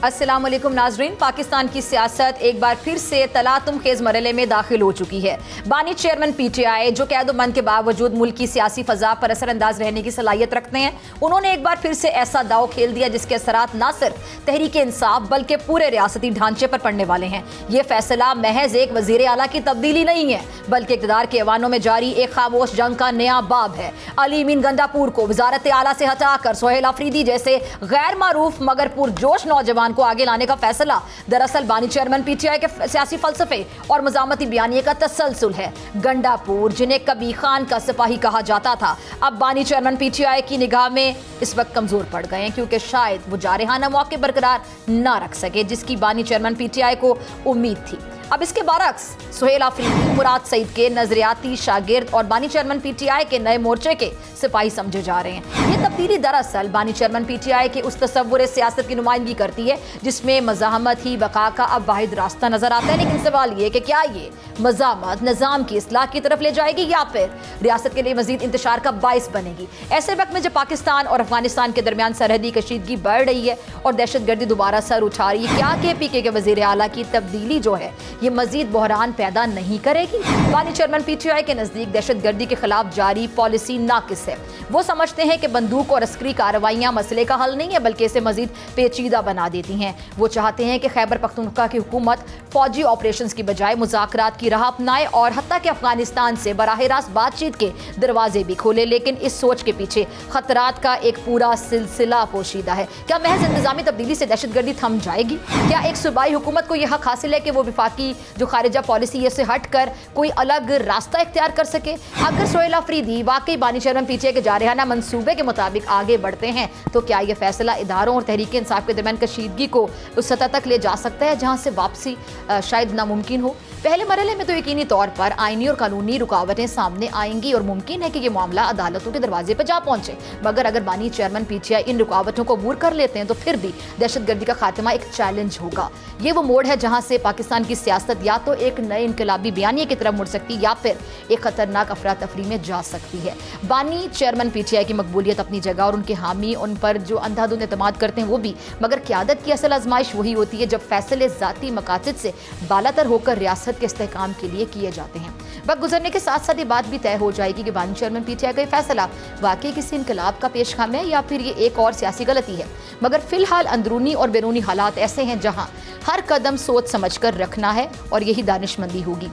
अस्सलाम वालेकुम नाजरीन। पाकिस्तान की सियासत एक बार फिर से तलातुम खेज मरहले में दाखिल हो चुकी है। बानी चेयरमैन PTI जो कैदोबंद के बावजूद मुल्क की सियासी फजा पर असरअंदाज रहने की सलाहियत रखते हैं, उन्होंने एक बार फिर से ऐसा दाव खेल दिया जिसके असरात न सिर्फ तहरीक इंसाफ बल्कि पूरे रियासती ढांचे पर पड़ने वाले हैं। ये फैसला महज एक वजीर आला की तब्दीली नहीं है बल्कि इक़्तिदार के ऐवानों में जारी एक खामोश जंग का नया बाब है। अली मीन गंडापुर को वजारत आला से हटाकर सोहेल अफरीदी जैसे गैर मारूफ मगर पुरजोश नौजवान को आगे लाने का फैसला दरअसल बानी चेयरमैन PTI के सियासी फलसफे और मज़ामती बयानिए का तसलसल है। गंडापुर जिन्हें कभी खान का सिपाही कहा जाता था, अब बानी चेयरमैन PTI की निगाह में इस वक्त कमजोर पड़ गए हैं क्योंकि शायद वो जारहाना मौके बरकरार ना रख सके जिसकी बानी चेयरमैन PTI को उम्मीद थी। अब इसके बरक्स सोहेल अफरीदी मुराद सईद के नजरियाती शागिर्द और बानी चेयरमैन PTI के नए मोर्चे के सिपाही समझे जा रहे हैं। ये तब्दीली दरअसल बानी चेयरमैन PTI के उस तस्वुर सियासत की नुमाइंदगी करती है जिसमें मज़ाहमत ही बका का अब वाहिद रास्ता नजर आता है। लेकिन सवाल ये कि क्या ये मज़ाहमत निज़ाम की इस्लाह की तरफ ले जाएगी या फिर रियासत के लिए मजीद इंतशार का बाइस बनेगी। ऐसे वक्त में जब पाकिस्तान और अफगानिस्तान के दरमियान सरहदी कशीदगी बढ़ रही है और दहशत गर्दी दोबारा सर उठा रही है, क्या KPK के वज़ीर आला की तब्दीली जो है ये मजीद बहरान पैदा नहीं करेगी? बानी चेयरमैन PTI के नज़दीक दहशत गर्दी के खिलाफ जारी पॉलिसी नाकिस है। वो समझते हैं कि बंदूक और अस्करी कार्रवाइयाँ मसले का हल नहीं है बल्कि इसे मजीद पेचीदा बना देती हैं। वो चाहते हैं कि खैबर पख्तूनख्वा की हुकूमत फौजी ऑपरेशंस की बजाय मुज़ाकरात की राह अपनाए और हत्ता कि अफगानिस्तान से बराह रास्त बातचीत के दरवाजे भी खोले। लेकिन इस सोच के पीछे खतरात का एक पूरा सिलसिला पोशीदा है। क्या महज इंतजामी तब्दीली से दहशत गर्दी थम जाएगी? क्या एक सूबाई हुकूमत को यह हक हासिल है कि वो विफाकी जो खारिजा पॉलिसी से हट कर कोई अलग रास्ता इख्तियार कर सके? अगर सोहेल अफरीदी वाकई बानी चेयरमैन PTI के जारहाना मंसूबे के मुताबिक आगे बढ़ते हैं तो क्या यह फैसला इदारों और तहरीक इंसाफ के दरमियान कशीदगी को उस सतह तक ले जा सकता है जहां से वापसी शायद नामुमकिन हो? पहले मरहले में तो यकीनी तौर पर आईनी और कानूनी रुकावटें सामने आएंगी और मुमकिन है कि ये मामला अदालतों के दरवाजे पर जा पहुंचे। मगर अगर बानी चेयरमैन PTI इन रुकावटों को अबूर कर लेते हैं तो फिर भी दहशत गर्दी का खात्मा एक चैलेंज होगा। ये वो मोड़ है जहां से पाकिस्तान की सियासत या तो एक नए इनकलाबी बयानिए की तरफ मुड़ सकती या फिर एक खतरनाक अफरा तफरी में जा सकती है। बानी चेयरमैन PTI की मकबूलियत अपनी जगह और उनके हामी उन पर जो अंधाधुंध एतमाद करते हैं वो भी, मगर क़यादत की असल आजमाइश वही होती है जब फैसले ज़ाती मकासद से बालातर होकर रियासत के इस्तेहकाम के लिए किए जाते हैं। वक्त गुजरने के साथ साथ ये बात भी तय हो जाएगी कि बानी चेयरमैन PTI का ये फैसला वाकई किसी इनकलाब का पेशखम है या फिर ये एक और सियासी गलती है। मगर फिलहाल अंदरूनी और बैरूनी हालात ऐसे हैं जहां हर कदम सोच समझ कर रखना है और यही दानिशमंदी होगी।